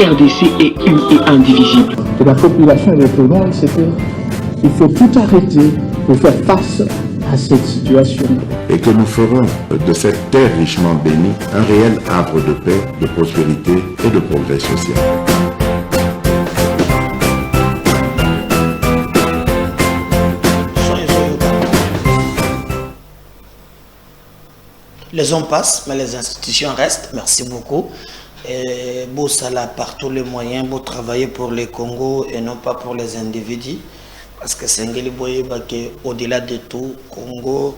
RDC est une et indivisible. Et la population est répondante, c'est qu'il faut tout arrêter pour faire face à cette situation. Et que nous ferons de cette terre richement bénie un réel arbre de paix, de prospérité et de progrès social. Les hommes passent, mais les institutions restent. Merci beaucoup. Et beau Salah par tous les moyens, beau travailler pour les Congo et non pas pour les individus. Parce que c'est au-delà de tout, Congo,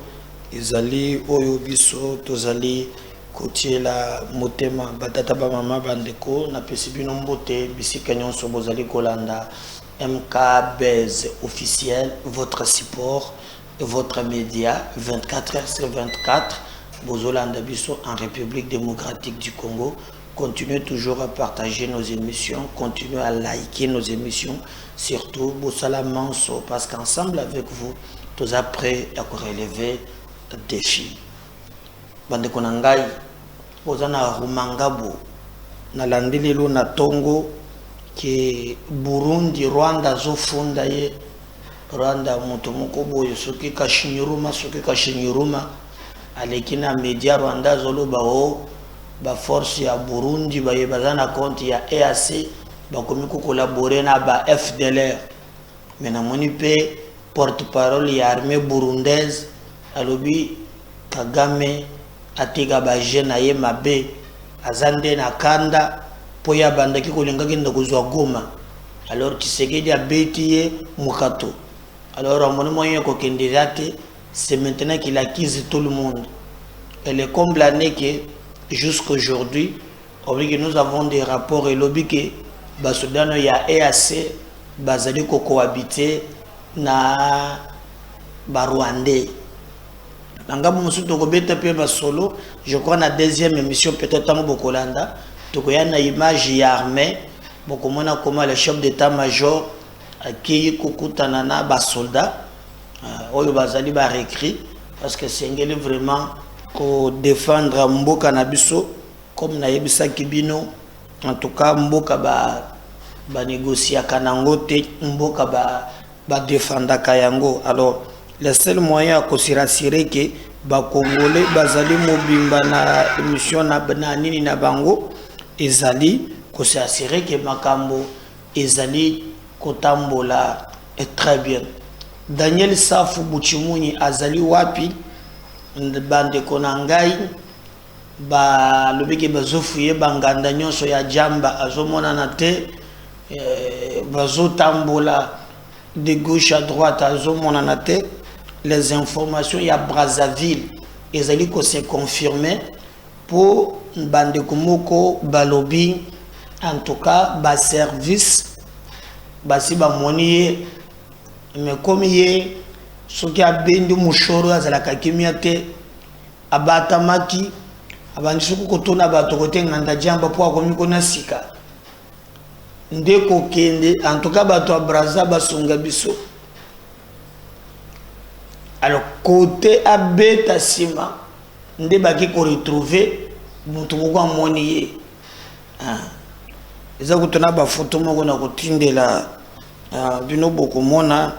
Izali, Oyobiso, Tozali, Kotié la Motema, Batata Bamama Bandeko, Napesibino Mbote, Bisikanyon Sobozali Kolanda, MK Bez officiel, votre support, votre média, 24h/24, Bozolanda Biso en République démocratique du Congo. Continuez toujours à partager nos émissions, continuez à liker nos émissions, surtout Bossala Manso, parce qu'ensemble avec vous, tous prêts à relever le défi. Bande Konangai, Bozana Rumangabo, Nalandililo na Tongo, qui Burundi, Rwanda, Zofunda, Rwanda, Motomoko Boyo, Soki Kashinyuruma, Alekina Media Rwanda, Zolo Bao. Ba force ya Burundi ba yebazana compte ya EAC ba komi ko collaborer na ba FDLR mais na moni pe porte-parole ya armée burundaise alobi Kagame atiga ba jeune ye mabe azande na kanda po ya bandaki ko lenga kinda kuzwa Goma alors Tshisekedi a betiye mukato alors amoni moyen ko kendizate c'est maintenant qu'il acquise tout le monde et le comble année que jusqu'aujourd'hui, nous avons des rapports et lobby que Basodano ya EAC bazali ko cohabiter na Barwandais. Nanga musuto ko beta pe basolo, je crois na deuxième émission peut-être en Bokolanda, to ko ya na image ya armée, bokomona comment le chef d'état-major qui kokutana na ba soldats, oyo bazali ba récrit parce que c'est vraiment ko défendre mboka na biso comme na yebisa kibino en tout cas mboka ba négocier kanango te mboka ba défendre kayango. Alors le seul moyen ko s'assurer que ba congolais bazali mobimba na émission na nini na bango ezali ko s'assurer que makambo ezali ko tambola est très bien. Daniel Safu Buchimunyi azali wapi bande konangai ba lobeke bazofuye banganda nyonso ya jamba azomona na te bazotambola de gauche à droite azomona na te les informations ya Brazzaville ezali ko se confirmer pour bande komoko balobi en tout cas ba service basi ba monier mais comme yé soki abendi mushoro azalaka kimia te abatamaki abandisuku kotona bato kote nganda jamba po akomi kona sika ndeko kende en tout cas bato abraza basonga biso. Alors côté abeta sima nde baki ko retrouver mutu moko amoni ye eza kutona ba photo moko na kotindela bino bokomona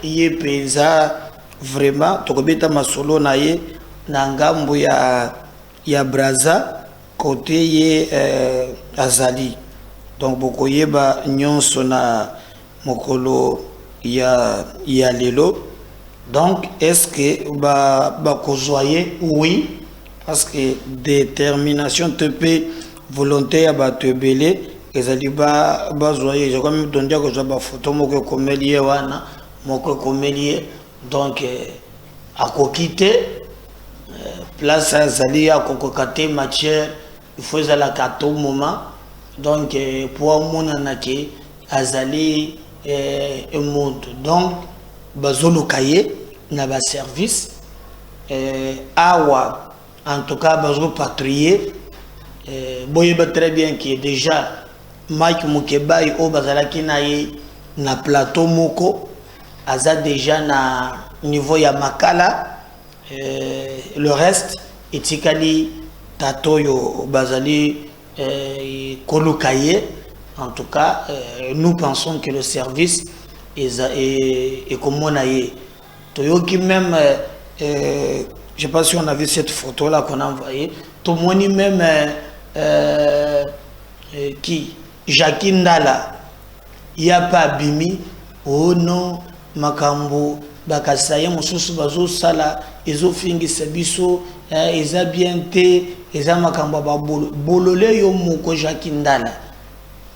ye peza vraiment tokobeta masolo na ye na ngambo ya Braza côté ye azali donc bokoyeba nyonso na mokolo ya lelo. Donc est-ce que ba kozoyer? Oui, parce que détermination te peut volonté à ba te belé ezali ba zoyer. J'ai quand même donné que je ba photo moko komeli wana moko komeli donc à kokite place azali à kokokate matière il faut la kato moment donc pour mona nake azali monde donc bazolo kaye na ba service awa en tout cas bazolo patrouiller boyeba très bien qui est déjà Mike Mukebai o bazalaki na ye na plateau moko aza déjà na niveau ya makala le reste etikali tatoyo bazali Kolukaye. En tout cas, nous pensons que le service est comme on a eu. Toyoki même, je ne sais pas si on a vu cette photo-là qu'on a envoyée. Tomoni même, qui Jackie Ndala, il n'y a pas Bimi, oh non, Makambo, Bakasaye, Mosusu Bazo Sala, Ezo Fingi Sebiso, Eza Biente, Eza Makambo Bolole yo moko Jackie Ndala.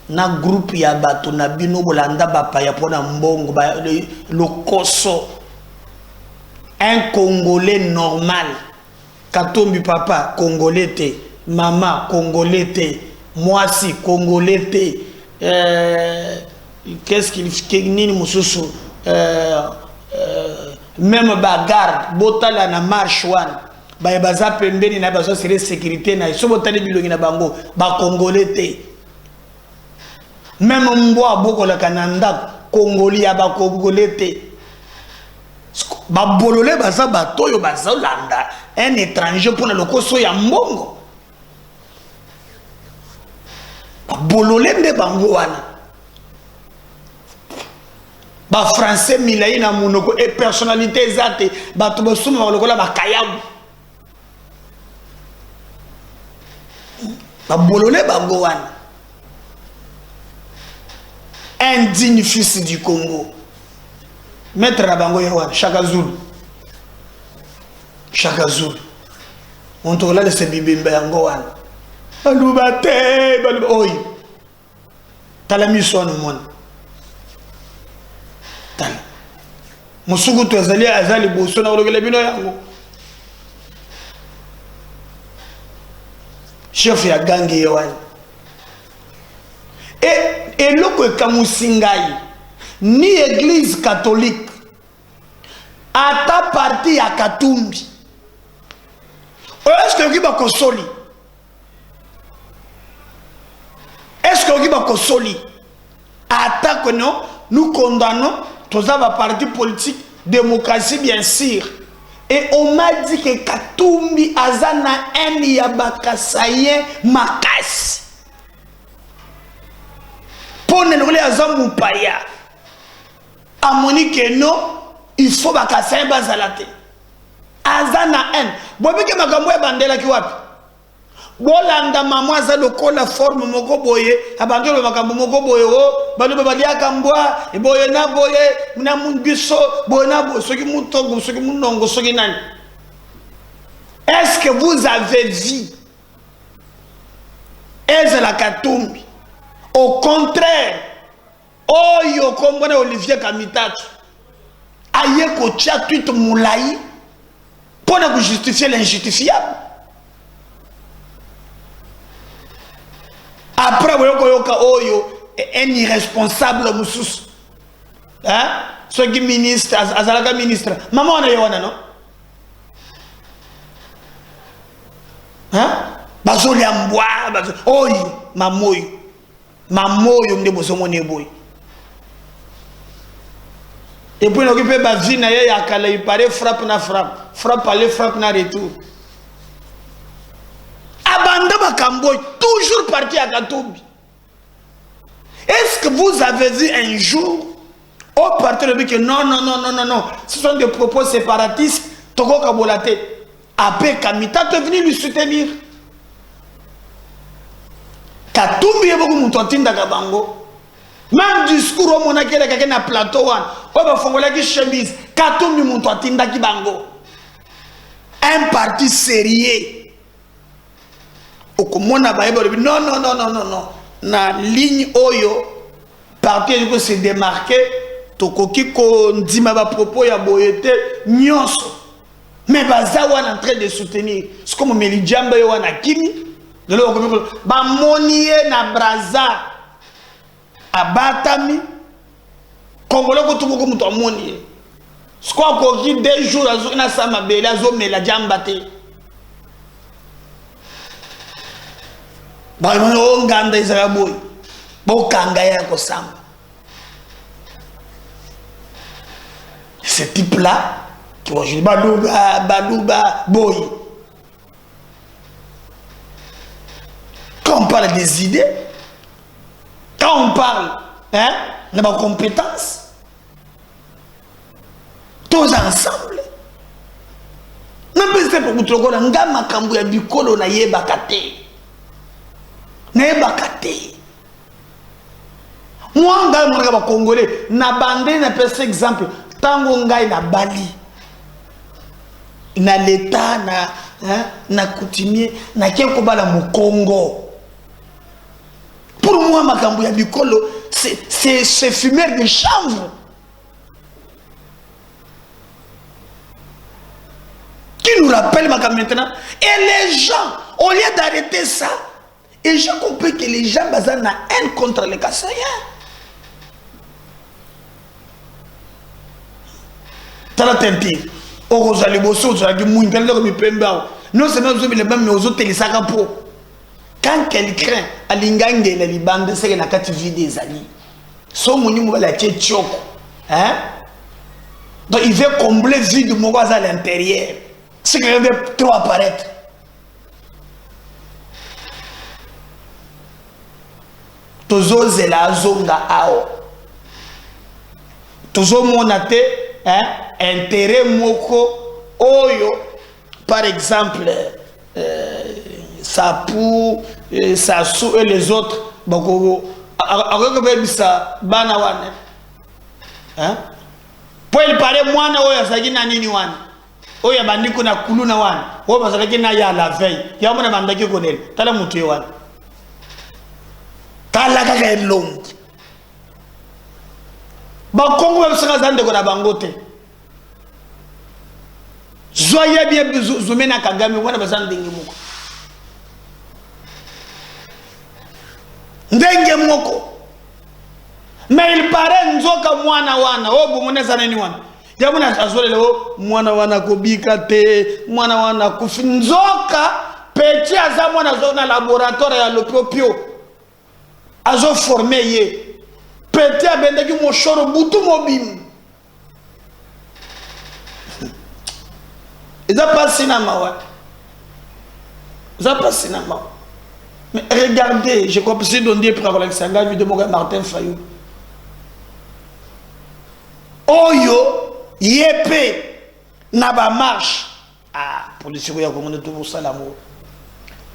Na groupe ya bato na bino bolanda bapaya pona mbongo le koso. Un Congolais normal. Katombi papa, Congolais te. Maman, Congolais te. Moi si, Congolais te. Qu'est-ce qu'il fait? Même bagarre, botala na marche one. Baza pembeni na bazo sere sécurité na. So botali bilongi na bango, ba Congolais te. Même mboa boko la kananda, Congolais ba Congolais te. Ba bolole baza batoyo baza landa un étranger pour le koso ya mbongo. Ba bolole nde bango wana. Ba français milai na monoko et personnalité zate bato bosuma lokola ba kayabu. Ba bolole bango wana. Un digne fils du Congo. Maître Rabango Yawan, Chaka Zulu. Chaka Zulu. On te relève ce bibimbe Yangoan. Balubate, balubate. Oi. Tala mission au monde. Tala. Musugu tu azali bosso na ologele bino yango. Chef ya gangi Yawan. Et loko kamusingai. Ni église catholique à ta partie à Katumbi. Est-ce que vous avez consoli? Est-ce que vous avez consoli? Attaque non, nous condamnons tous les partis politiques, démocratie bien sûr. Et on m'a dit que Katumbi azana en yabakasaye makas. Pour ne pas azamu paya. A Monique non, il faut bakasser bazalate. Azana en. Bobike makambo ya bandela ki wapi? Bolanda mama za lokola forme moko boye, abandolo makambo moko boye o, balo balia kambwa, e boye na boye, na munbiso, boye na bo, soki mutongo, soki munongo, soki nani. Est-ce que vous avez vu Eze la Katumbi? Au contraire, Oyo kombona Olivier Kamitatu aye kotia tweet moulaï pour ne justifier l'injustifiable. Après Oyo un irresponsable musus. Hein? Ce qui ministre, azalaka ministre. Maman on a yona non? Hein? Bazoli amboa, Oyo, mamoyo. Mamoyo mde bosomone boy. Et puis, on peut pas dire qu'il paraît frappe na frappe. Frappe aller, frappe na retour. Abanda Bakamboy, toujours parti à Katumbi. Est-ce que vous avez vu un jour, au parti de que non, ce sont des propos séparatistes, Togo Kabolate, après Kamita, tu es venu lui soutenir. Katumbi est beaucoup de Kabango. Même discours au monakele quelqu'un na plateau one, on va faire qui chemise. Katumbi monto atinda ki bango. Un parti sérieux. Au komona ba yebo non. Na ligne oyo parti qui se démarquer tokoki ko ndima ba propos ya boyete nyonso. Mais baza wana en train de soutenir. C'est comme Melijamba yo wana kimi. De l'eau ba monier na braza. Abatami Congolais ko tuko muto amoni skwa ko ki 2 jours azo na sama bele azo mela jamba te ba mo nganda izaka boy bo kanga ya ko samba. Ce type là qui va jouer baluba boy. parle des idées, quand on parle de ma compétence, tous ensemble, n'importe pour vous trouver un gars makambu ya bikolo na yebakate, moi nga mwana ba congolais na bande na pese exemple tango ngai na Bali na l'état na coutumier na kieko bala mu Congo. Pour moi makambu ya bikolo c'est fumeur de chanvre qui nous rappelle maintenant. Et les gens, au lieu d'arrêter ça, et j'ai compris que les gens basent na haine contre les Kassaïens. Tala tempi, Orozali Bosso, Ozali Mouindale, Mipemba. Non seulement vous avez les mêmes, mais aux autres, les sarapo. Quand quelqu'un a l'ingangue et les bandes, c'est qu'il a quatre vies des amis. Son monument va la tchétchok. Donc il veut combler le vide de mon à l'intérieur. C'est qu'il veut trop apparaître. Tozo zela zonga ao. Tozo monate intérêt moko oyo par exemple Sapou, Sassou et les autres bako akoko ça bana wane pour il paraît mwana oyo asaki na nini wana oyo bandiko na kuluna wana oyo basaki na ya la veille ya mona bandaki konel tala mutu yo wana tala kaka elongi ba Congo ba sanga zande ko na bangote zoya bien zumena Kagame wana bazande ngimoko ndenge moko mais il paraît nzoka mwana wana o bumoneza nani wana yamuna azolele o mwana wana kobika te mwana wana kufi nzoka petit aza mwana zona laboratoire ya lopopio azo formé ye petit abendaki moshoro butu mobim eza pas cinéma ouais eza pas cinéma. Mais regardez, je crois que c'est donné pour avoir la vidéo de Martin Fayou. Oyo, yépé, naba marche. Ah, police ya komone tout ça l'amour.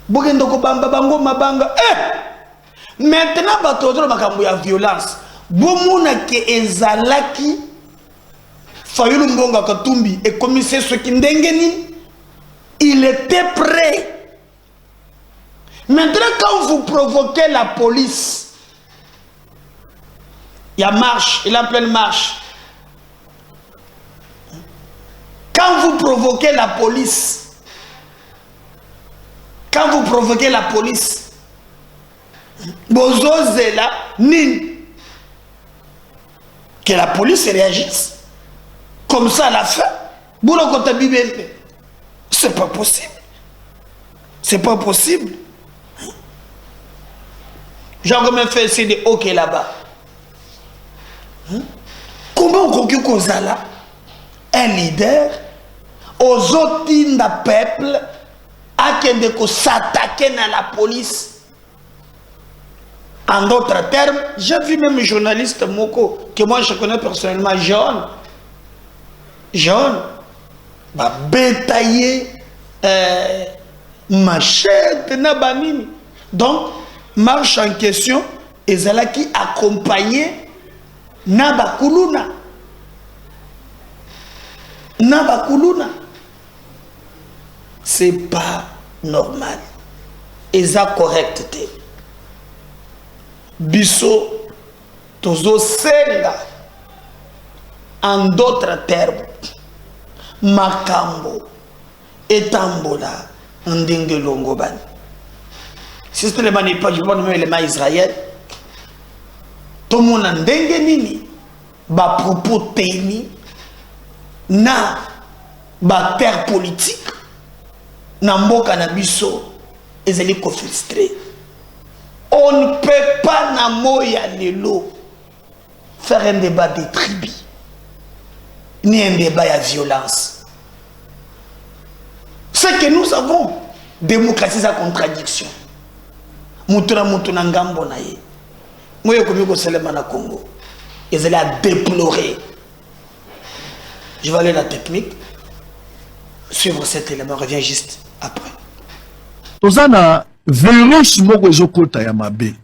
Bogendo ko bamba bango mabanga. Maintenant batozo makambo ya violence. Bomuna ke ezalaki Fayulu Mbonga Katumbi et commissaire ce qui ndengeni, il était prêt. Maintenant, quand vous provoquez la police, il y a marche, il y a pleine marche. Quand vous provoquez la police, Bozoze là, que la police réagisse. Comme ça à la fin, c'est pas possible. C'est pas possible. J'ai même fait essayer de hockey là-bas. Comment on conclut Kozala, un leader, aux autres du peuple, à qui s'attaquer à la police? En d'autres termes, j'ai vu même un journaliste Moko, que moi je connais personnellement, John, va bétailler machette, nabanini. Donc, marche en question, et Zala qui accompagnait Nabakuluna. C'est pas normal. Et ça correcte. Bisso, tozo senga. En d'autres termes, Makambo, Etambola, Ndenge Longobani. Si c'est le pas du monde, mais les Israël, tout le monde a ndenge nini, ba propos teni, na ba terre politique, na mboka na biso, ezali ko frustré. On ne peut pas na moya lelo faire un débat de tribus, ni un débat à violence. Ce que nous avons, démocratie à contradiction. mutuna ngambo na ye moyo komi ko selema na Congo ils allaient à déplorer. Je vais aller la technique suivre cet élément, revient juste après. Tozana virus moko ezokota ya mabe.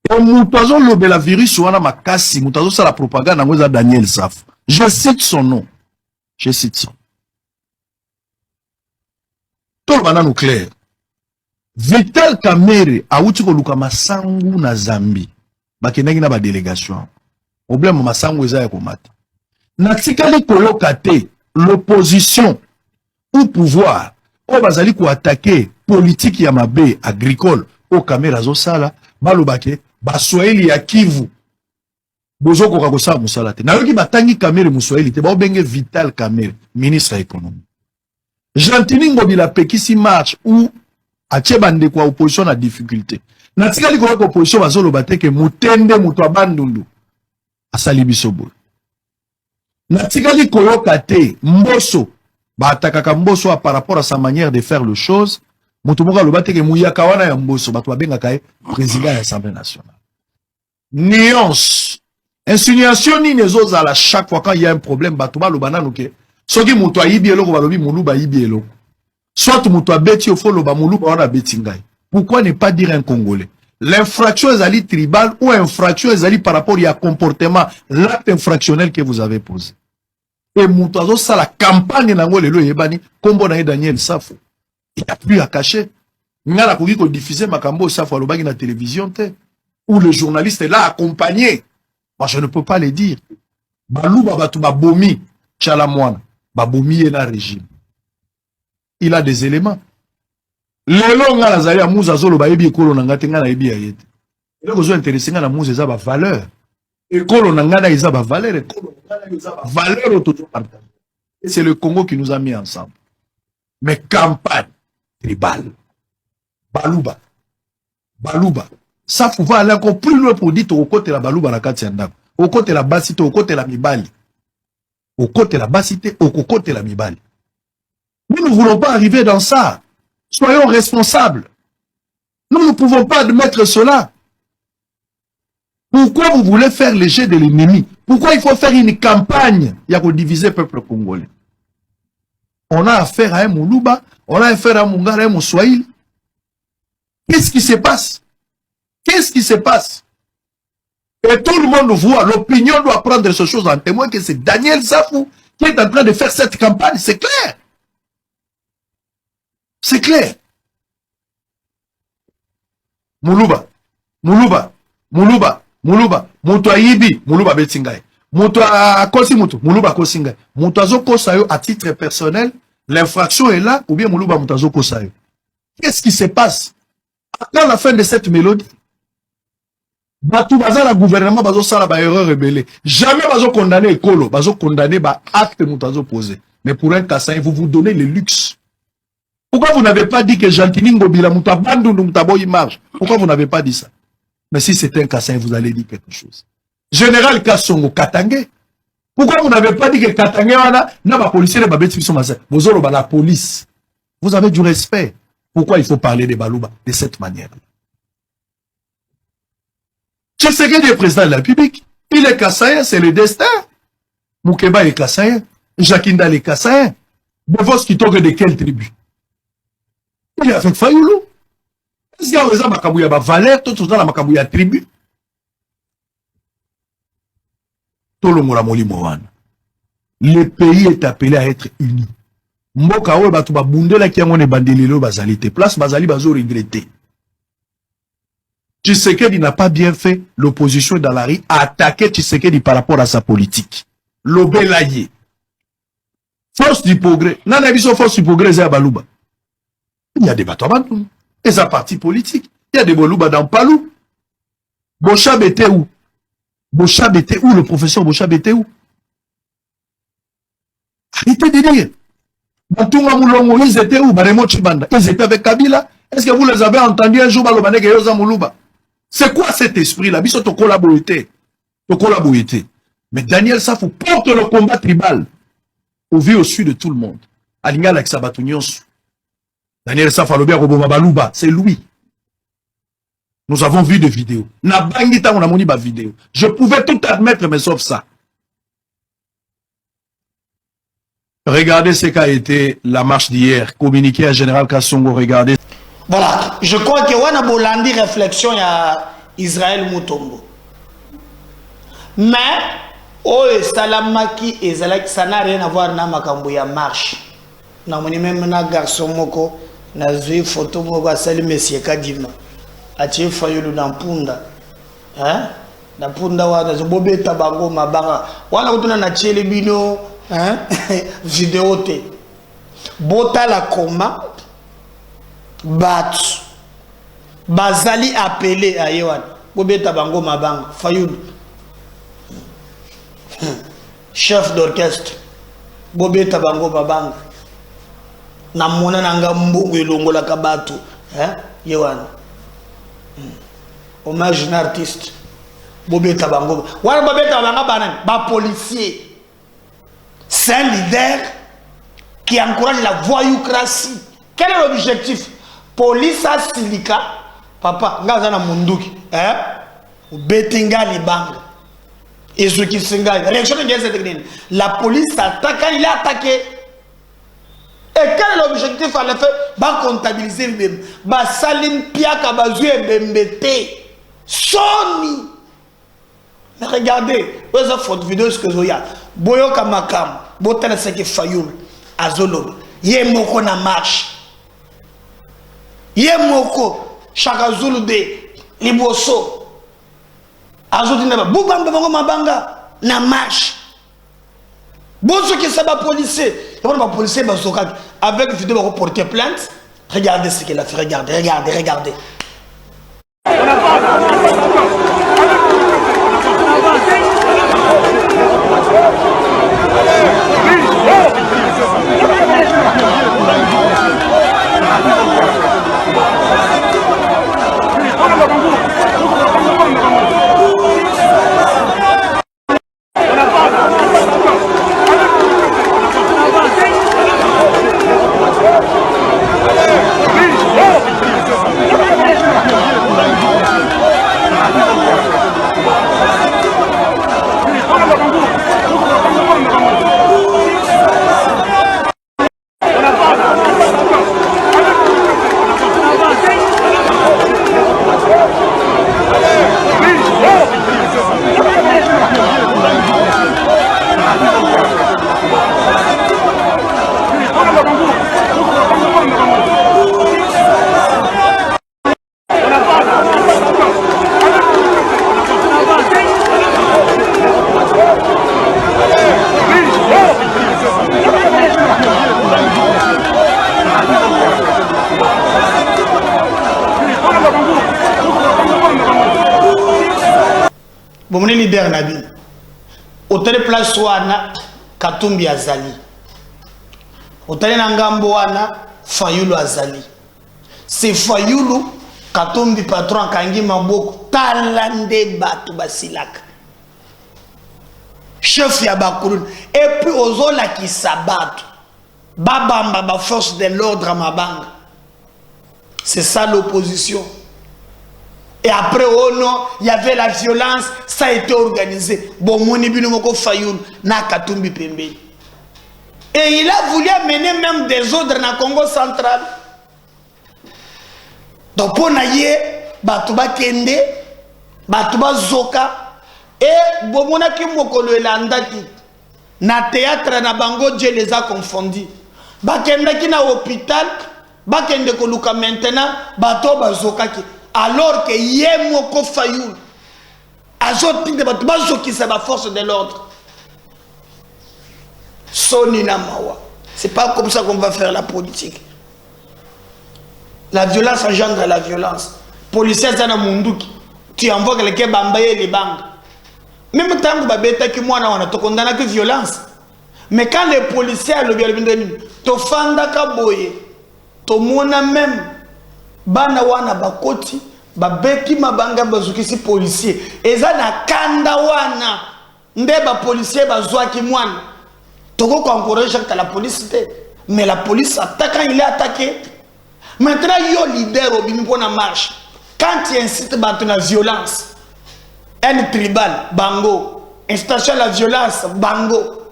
Et mutazo lobela virus wana makasi, mutazo sala propagande ngo za Daniel Saf. Je cite son nom. Je cite son. Tout bana nous clair. Vital Kamerhe awuti ko luka masangu na Zambie. Bakendangi na ba délégation. Problème masangu eza ya komata. Natikali koyoka te l'opposition ou pouvoir o bazali ko attaquer politique ya mabe agricole au Kamerhe azosala balobake baswahili ya Kivu bozoko ka kosala musala te nayoki batangi Kamerhe muswahili te baobenge Vital Kamerhe ministre ya économie Jantini Ngobila pekisi marche ou atie bande kwa opposition na difficulté natikali ko opposition bazoloba te ke mutende muto abandundu asali biso boy natikali koyoka te Mbosso ba atakaka Mbosso par rapport à sa manière de faire les choses muto moka loba te ke muyaka wana ya Mbosso bato babengaka ye président de l'Assemblée nationale nuance insinuation ni nezozala chaque fois quand il y a un problème bato baloba nanu ke soki muto ayibi eloko balobi muluba ayibi eloko soit muto abeti ofo loba muluba wana beti ngai. Pourquoi ne pas dire un Congolais? L'infraction est ali tribal ou infraction est ali par rapport à comportement, l'acte infractionnel que vous avez posé. Et Moutazo, ça la campagne nango lelo yebani, kombo na Daniel Safo. Il n'y a plus à cacher. Ngala koki ko diffuser makambo Safo alobaki na télévision te. Où le journaliste est là accompagné. Moi je ne peux pas le dire. Balouba batu babomi chalamwana, babomi na régime. Il a des éléments. Lelo nga lazali ya muza zolo ba yebi ekolo na ngate nga na yebi ayete. Eloko zo intéressé nga na muza eza ba valeur. Ekolo na ngana eza ba valeur, ekolo na ngana eza ba valeur toujours partage. Et c'est le Congo qui nous a mis ensemble. Mais campagne tribale. Balouba. Balouba. Ça faut aller encore plus loin pour dire au côté la balouba na kati ya ndako. Au côté la basité, au côté la mibali. Au côté la basité, au côté la mibali. Nous ne voulons pas arriver dans ça. Soyons responsables. Nous ne pouvons pas admettre cela. Pourquoi vous voulez faire le jet de l'ennemi? Pourquoi il faut faire une campagne? Il y a que diviser le peuple congolais. On a affaire à un Moulouba, on a affaire à un Mungara, à un Moussoaïl. Qu'est-ce qui se passe? Qu'est-ce qui se passe? Et tout le monde voit, l'opinion doit prendre ces choses en témoin que c'est Daniel Safou qui est en train de faire cette campagne, c'est clair. C'est clair. Moulouba, Moulouba, Moulouba, Moulouba, Moutou Ayibi, Moulouba Betingaï, Moutou Akosi Moutou, Moulouba Kosingaï, Moutou Azoko Sayo à titre personnel, l'infraction est là, ou bien Moulouba Moutou Azoko Sayo. Qu'est-ce qui se passe? À la fin de cette mélodie, Batou Baza, la gouvernement, Bazo Sala, ba erreur rebelle. Jamais Bazo condamné Ekolo, Bazo condamné, ba acte Moutou Azo posé. Mais pour un Kassaï, vous vous donnez le luxe. Pourquoi vous n'avez pas dit que Jantini Ngobila Moutabandou Moutaboy marche? Pourquoi vous n'avez pas dit ça? Mais si c'était un Kassaï, vous allez dire quelque chose. Général Kassongo Katangé. Pourquoi vous n'avez pas dit que Katangé n'a pas policier de Babet Fissomasa? Vous avez la police. Vous avez du respect. Pourquoi il faut parler de Balouba de cette manière? Tshisekedi est président de la République. Il est Kassaïen, c'est le destin. Moukeba est Kassaïen. Jakinda est Kassaïen. Bevos qui toque de quelle tribu? Il est avec Fayoulou. Est-ce qu'il y a des Makabouya valeur, tout ça, la Makabouya tribu? Tout le monde le pays est appelé à être uni. Mboka oyo batu babundela ki yango ne bandelelo bazali te. Place bazali bazo regretter. Tshisekedi n'a pas bien fait, l'opposition dans la rue a attaqué Tshisekedi par rapport à sa politique. L'obelaye. Force du progrès. Nana biso force du progrès c'est à Balouba. Il y a des bateaux et sa parti politique. Il y a des Balouba dans Palou. Bochab était où? Bochab était où? Le professeur Bochab était où? Arrêtez de dire. Batunga Moulongo, ils étaient où? Baremo Chibanda. Ils étaient avec Kabila. Est-ce que vous les avez entendus un jour? Balobane Yoza Moulouba. C'est quoi cet esprit-là? Biso to collaborité. Mais Daniel Safou porte le combat tribal au vu au sud de tout le monde. Alinga avec Sabatunios. Daniel Safou Alobia Roboma Balouba, c'est lui. Nous avons vu des vidéos. Na bangi tango na moni ba vidéo. Je pouvais tout admettre, mais sauf ça. Regardez ce qu'a été la marche d'hier. Communiqué à Général Kassongo, regardez. Voilà, je crois que wana bolandi réflexion ya Israël Mutombo. Mais oh salamaki ezalaki ça n'a rien à voir na makambo ya marche. Na moni même na garçon moko na zui photo moko asali monsieur Kadima. Atie Fayulu na mpunda. Hein? Na mpunda wana zobobeta bango mabanga. Wana kutuna na tiele bino, hein? Vidéo te. Bota la koma Batu bazali appelé à Yohan Bobeta Bango Mabang Fayoul chef d'orchestre Bobeta Bango Mabang Namona Nanga Mbungu Longola Kabatu Yohan hommage un artiste Bobeta Bango Wana Bobeta Bango Banan Ba policier c'est un leader qui encourage la voyoucratie. Quel est l'objectif? Police à Silika, papa, ngazana munduki, betinga libanga. Et ce qui s'engage, la police attaque, il a attaqué. Et quel est l'objectif à l'effet? Bah comptabiliser même. Bah salim piaka bazue bembete. Sony. Mais regardez, vous avez fait une vidéo ce que Zoya. Boyo kamakam, botana seke Fayoul, azolo. Yé moko na marche. Yemoko Chaka Zulu de Liboso Azodinaba Boubamba Bango Mabanga na marche. Bon ce qui c'est pas policier. Et voilà policier avec vidéo va porter plainte. Regardez ce qu'il a fait, regardez. Bon, mon leader Nabi. Hôtel place wana Katumbi Azali. Hôtel Nangambo wana Fayulu Azali. C'est Fayulu Katumbi patron Kangi Maboko talande batu basilaka. Chef ya Bakurun. Et puis ozola qui s'abattent. Babamba ba force de l'ordre à Mabanga. C'est ça l'opposition. Et après, oh non, il y avait la violence, ça a été organisé. Bon, mon Ibinumoko Fayoul, na Katumbi Pembe. Et il a voulu amener même des ordres dans le Congo central. Donc, pour naïe, Batouba Kende, Batouba Zoka, et Bomona Kimokolo Elandaki, na théâtre na Bango, Dieu les a confondus. Bakendaki na hôpital, Bakende Koluka maintenant, Batoba Zoka ki. Alors que Yemoko Fayoul qui c'est la force de l'ordre. Soni Namawa. C'est pas comme ça qu'on va faire la politique. La violence engendre la violence. Policiers Zana Munduki. Tu envoies quelqu'un bambaye les banques. Même tant que babeta qui moi on a te condamné que violence. Mais quand les policiers le bien to fanda kaboye to mona même bana wana bakoti babeki mabanga bazukisi policier eza na kanda wana ndeba policier bazwaki mwana toko ko encourager la police mais la police attaque, il est attaqué. Maintenant yo leader obimi pona marche Quand tu incites à la violence, un tribal, bango, incitation à la violence, bango.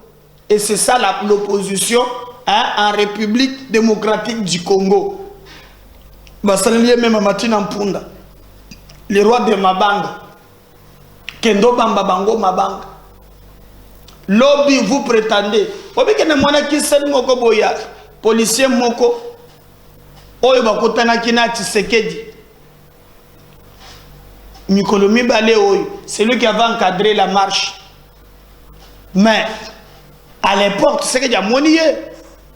Et c'est ça l'opposition en République démocratique du Congo. Basalilié même à Matina Mpunda, le roi de Mabanga, Kendo Bamba Bango Mabanga. Lobby, vous prétendez, policier Moko, Oyo Bakotana Kina Tshisekedi, Mikolomi Bale Oyo, c'est lui qui avait encadré la marche. Mais à l'époque, tu sais qu'il y a monié.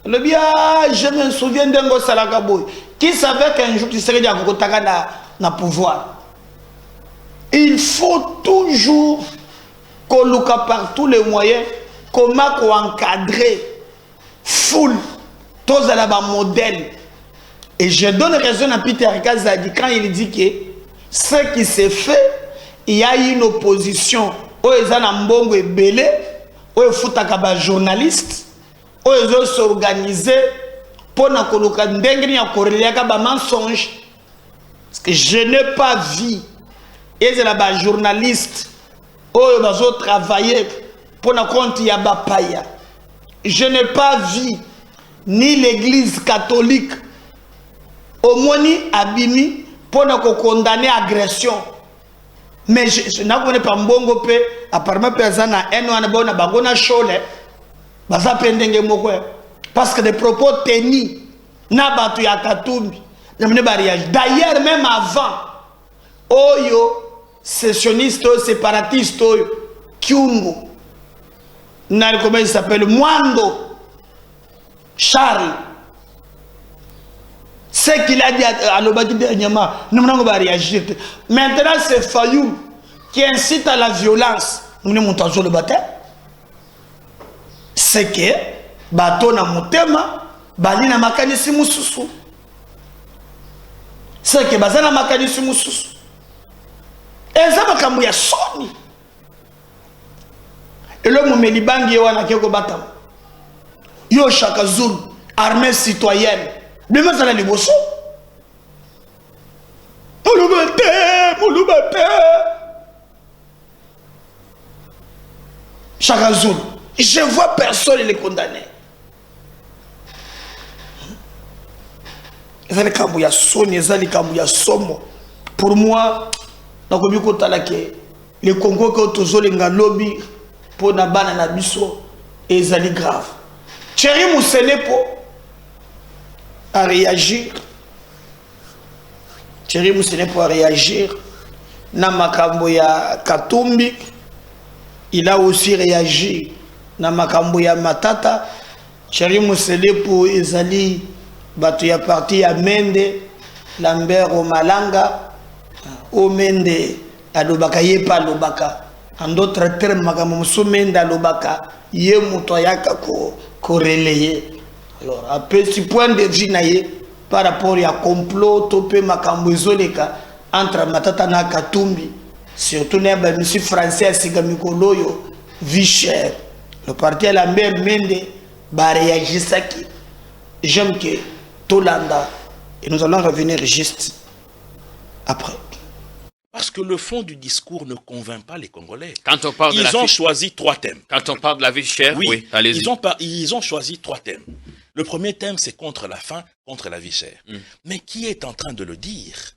Le bien, je me souviens d'un gars Salakaboy qui savait qu'un jour, tu sais qu'il y a un pouvoir. Il faut toujours qu'on loue par tous les moyens comment encadrer foule, tous à la modèle. Et je donne raison à Peter Kazadi quand il dit que ce qui s'est fait, il y a une opposition. Ils ont mbongo et belé. Ils font un journaliste, ils ont s'organisé pour un mensonge. Parce que je n'ai pas vu les journalistes qui ont travaillé pour un compte Yabapaya. Je n'ai pas vu ni l'église catholique au moins abimi pour condamner l'agression. Mais je n'ai pas mbongo pe apparemment personne a un an bona bagona chole baza pendenge moko parce que des propos tenus na batu ya Katumbi d'ailleurs même avant oyo sessionniste séparatiste oyo Kyungu na comment il s'appelle Mwando Charles. Ce qu'il a dit à l'Obadi dernièrement, nous n'avons pas réagi. Maintenant, c'est Fayoum qui incite à la violence. Nous n'avons pas le bataille. C'est que, bateau na motema, bali na makanisi mususu. C'est que, bazana makanisi mususu. Et ça, makambu ya soni. Et le moumeli bangi wana keko batam. Yo Chaka Zulu, armée citoyenne. Mais moi, ça a les bossons. Mouloubate. Chaka Zulu. Je vois personne les condamner. Les Kambouya Soni, les Kambouya Somo. Pour moi, le Congo qui est toujours le lobby pour na banana biso et zali grave. Thierry Moussenepo a réagir. Thierry Moussenepo a réagir. Na makambo ya Katumbi, il a aussi réagi. Na makambo ya Matata, Thierry Moussenepo ezali batu ya parti ya Mende, Lambert Omalanga, Omende alobaka yepa alobaka. En d'autres termes, makambo Mende alobaka ye muto yaka ko relayer. Alors, à petit point de vue par rapport à complot, topé makambo ezoleka entre Matata na Katumbi, surtout les monsieur français Sigamikoloyo, vie chère. Le parti à Lambert Mende va réagir ça qui j'aime que Tolanda et nous allons revenir juste après. Parce que le fond du discours ne convainc pas les Congolais. Quand on parle ils ont choisi 3 thèmes. Quand on parle de la vie chère, oui, allez-y. Ils ont choisi 3 thèmes. Le premier thème, c'est contre la faim, contre la vie chère. Mais qui est en train de le dire?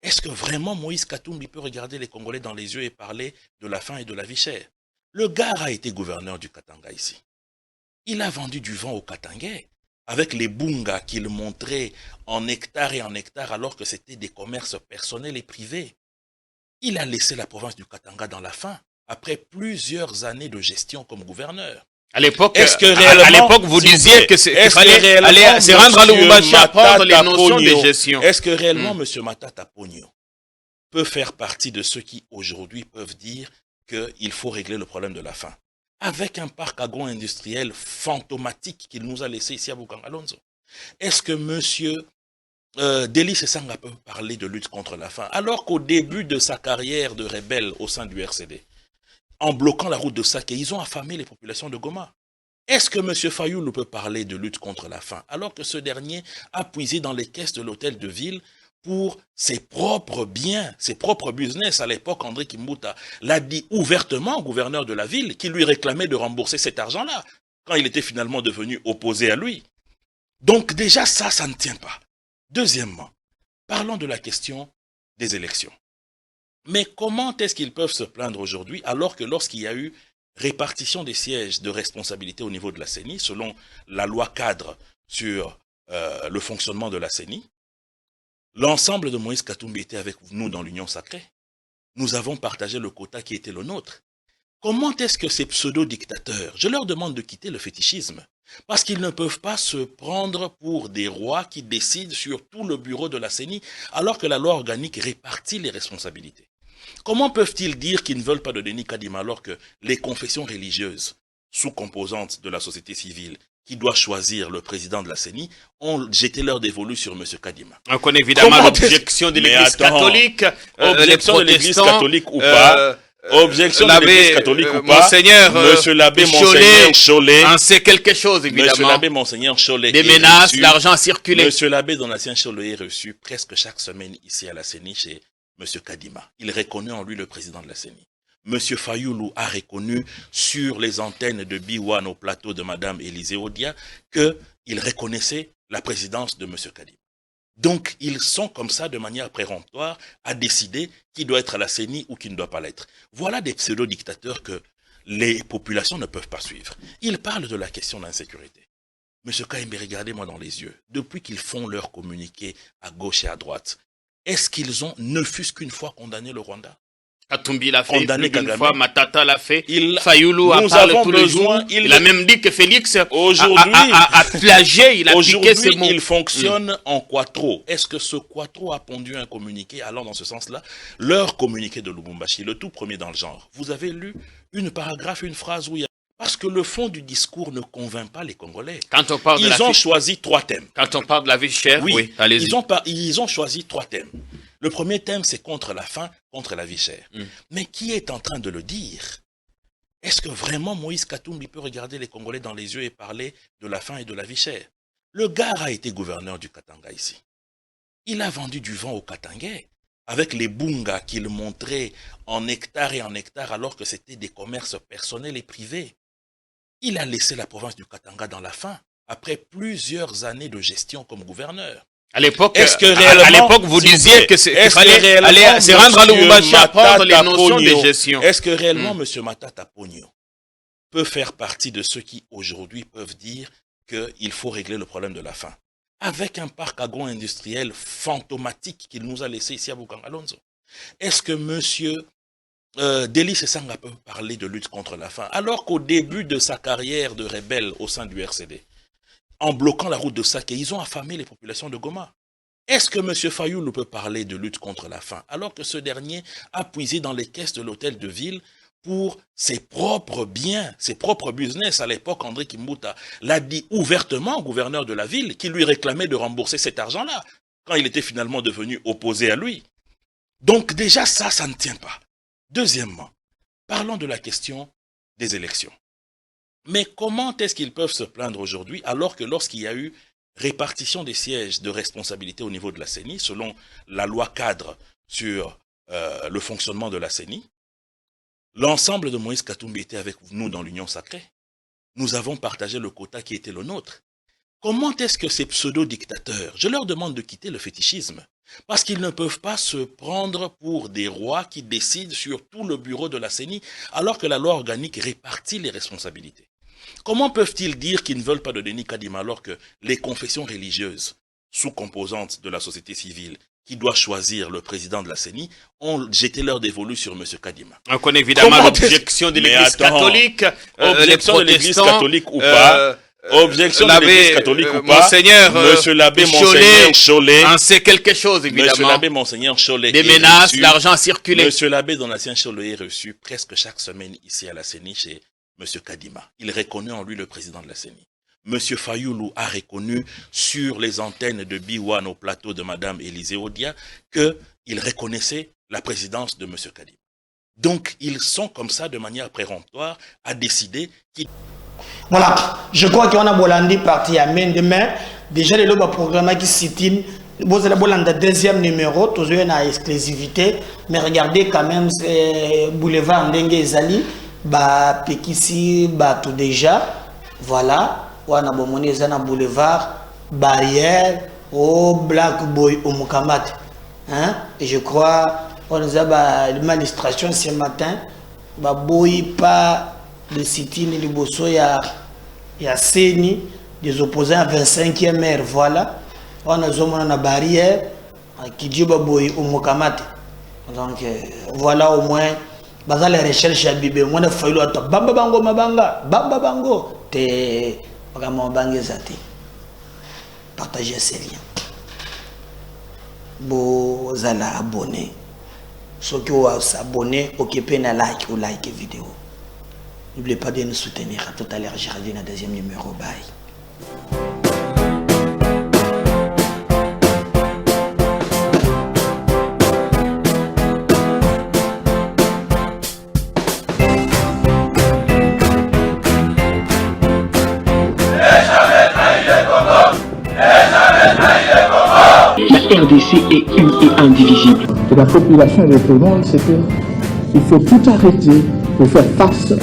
Est-ce que vraiment Moïse Katumbi peut regarder les Congolais dans les yeux et parler de la faim et de la vie chère? Le gars a été gouverneur du Katanga ici. Il a vendu du vent aux Katangais avec les bungas qu'il montrait en hectares et en hectares alors que c'était des commerces personnels et privés. Il a laissé la province du Katanga dans la faim après plusieurs années de gestion comme gouverneur. À l'époque, vous disiez qu'il fallait aller se rendre à Lubumbashi apprendre les notions de gestion. Est-ce que réellement M. Matata Ponyo peut faire partie de ceux qui aujourd'hui peuvent dire qu'il faut régler le problème de la faim avec un parc agro-industriel fantomatique qu'il nous a laissé ici à Bukangalonzo? Est-ce que M. Delis Sanga peut parler de lutte contre la faim alors qu'au début de sa carrière de rebelle au sein du RCD, en bloquant la route de Saké, ils ont affamé les populations de Goma? Est-ce que M. Fayou ne peut parler de lutte contre la faim alors que ce dernier a puisé dans les caisses de l'hôtel de ville pour ses propres biens, ses propres business. À l'époque, André Kimbuta l'a dit ouvertement au gouverneur de la ville qui lui réclamait de rembourser cet argent-là quand il était finalement devenu opposé à lui. Donc déjà ça ne tient pas. Deuxièmement, parlons de la question des élections. Mais comment est-ce qu'ils peuvent se plaindre aujourd'hui alors que lorsqu'il y a eu répartition des sièges de responsabilité au niveau de la CENI, selon la loi cadre sur le fonctionnement de la CENI, l'ensemble de Moïse Katumbi était avec nous dans l'Union sacrée. Nous avons partagé le quota qui était le nôtre. Comment est-ce que ces pseudo-dictateurs, je leur demande de quitter le fétichisme, parce qu'ils ne peuvent pas se prendre pour des rois qui décident sur tout le bureau de la CENI, alors que la loi organique répartit les responsabilités. Comment peuvent-ils dire qu'ils ne veulent pas de Denis Kadima alors que les confessions religieuses, sous-composantes de la société civile, qui doit choisir le président de la CENI, ont jeté leur dévolu sur M. Kadima? On connaît évidemment l'objection de l'Église catholique, objection de l'Église catholique ou pas, objection de l'Église catholique ou pas, Monsieur l'abbé Monseigneur Cholet en sait quelque chose, évidemment. Monsieur l'abbé Monseigneur Cholet des menaces, l'argent circulé. Monsieur l'abbé Donatien Cholet est reçu presque chaque semaine ici à la CENI chez Monsieur Kadima. Il reconnaît en lui le président de la CENI. Monsieur Fayoulou a reconnu sur les antennes de B1 au plateau de Madame Élisée Odia qu'il reconnaissait la présidence de Monsieur Kadima. Donc, ils sont comme ça de manière péremptoire à décider qui doit être à la CENI ou qui ne doit pas l'être. Voilà des pseudo-dictateurs que les populations ne peuvent pas suivre. Ils parlent de la question d'insécurité. Monsieur Kaimbe, regardez-moi dans les yeux. Depuis qu'ils font leur communiqué à gauche et à droite, est-ce qu'ils ont, ne fût-ce qu'une fois, condamné le Rwanda? Katumbi l'a fait Condamné plus d'une fois, Matata l'a fait, nous Fayoulou a parlé avons tous les besoin, jours. Il a même dit que Félix a aujourd'hui, plagié, il a piqué ses mots. Il fonctionne en quattro. Est-ce que ce quattro a pondu un communiqué allant dans ce sens-là? Leur communiqué de Lubumbashi, le tout premier dans le genre. Vous avez lu une paragraphe, une phrase où il y a... Parce que le fond du discours ne convainc pas les Congolais. Quand on parle ils ont choisi 3 thèmes. Quand on parle de la vie chère, oui, allez-y. Ils ont choisi 3 thèmes. Le premier thème, c'est contre la faim, contre la vie chère. Mais qui est en train de le dire? Est-ce que vraiment Moïse Katumbi peut regarder les Congolais dans les yeux et parler de la faim et de la vie chère? Le gars a été gouverneur du Katanga ici. Il a vendu du vent aux Katangais avec les bungas qu'il montrait en hectares et en hectares alors que c'était des commerces personnels et privés. Il a laissé la province du Katanga dans la faim après plusieurs années de gestion comme gouverneur. À l'époque, vous disiez qu'il fallait aller se rendre à Lubumbashi apprendre les notions de gestion. Est-ce que réellement M. Matata Pogno peut faire partie de ceux qui aujourd'hui peuvent dire qu'il faut régler le problème de la faim avec un parc agro-industriel fantomatique qu'il nous a laissé ici à Bukangalonzo? Est-ce que M. Delis Sanga peut parler de lutte contre la faim alors qu'au début de sa carrière de rebelle au sein du RCD, en bloquant la route de Saké, ils ont affamé les populations de Goma? Est-ce que M. Fayoulou peut parler de lutte contre la faim alors que ce dernier a puisé dans les caisses de l'hôtel de ville pour ses propres biens, ses propres business? À l'époque, André Kimbuta l'a dit ouvertement au gouverneur de la ville qui lui réclamait de rembourser cet argent-là quand il était finalement devenu opposé à lui. Donc déjà ça ne tient pas. Deuxièmement, parlons de la question des élections. Mais comment est-ce qu'ils peuvent se plaindre aujourd'hui alors que lorsqu'il y a eu répartition des sièges de responsabilité au niveau de la CENI, selon la loi cadre sur le fonctionnement de la CENI, l'ensemble de Moïse Katumbi était avec nous dans l'Union sacrée. Nous avons partagé le quota qui était le nôtre. Comment est-ce que ces pseudo-dictateurs, je leur demande de quitter le fétichisme, parce qu'ils ne peuvent pas se prendre pour des rois qui décident sur tout le bureau de la CENI, alors que la loi organique répartit les responsabilités. Comment peuvent-ils dire qu'ils ne veulent pas de Denis Kadima alors que les confessions religieuses, sous-composantes de la société civile, qui doit choisir le président de la CENI, ont jeté leur dévolu sur M. Kadima? On connaît évidemment l'objection de l'Église catholique, objection de l'Église catholique ou pas, objection de l'Église catholique ou pas, Monsieur l'abbé Monseigneur Cholet en sait quelque chose, évidemment. Monsieur l'abbé Monseigneur Cholet des menaces, l'argent circulé. Monsieur l'abbé Donatien Cholet est reçu presque chaque semaine ici à la CENI chez M. Kadima. Il reconnaît en lui le président de la CENI. M. Fayoulou a reconnu sur les antennes de B1 au plateau de Madame Élisée Odia qu'il reconnaissait la présidence de M. Kadima. Donc, ils sont comme ça de manière péremptoire à décider qui... Voilà, je crois qu'on a Bolandi parti à main demain. Déjà, le programme qui s'itine Vous allez voir le deuxième numéro, toujours une exclusivité, mais regardez quand même boulevard Ndenge Ezali, bah Pekisi, bah tout déjà, voilà, on a bon na boulevard barrière au Black Boy au Mukamat, hein, et je crois on a bah l'administration ce matin, bah boy pas de city ni de bosso ya Seni des opposants à 25e maire, voilà. On a une barrière qui dit boy au Mukamat. Donc voilà au moins dans les recherches à Bibé, on a fallu bamba bango mabanga, bamba bango, te vraiment bangezati. Partagez ces liens. Bo zala abonné. Ceux qui ont s'abonné, occupez na like ou like vidéo. N'oubliez pas de nous soutenir. À tout à l'heure, j'ai regardé le deuxième numéro. Bye. La RDC est indivisible. De la population et de tout le monde, c'est qu'il faut tout arrêter pour faire face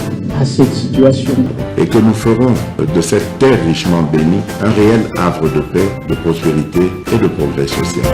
à cette situation. Et que nous ferons de cette terre richement bénie un réel havre de paix, de prospérité et de progrès social.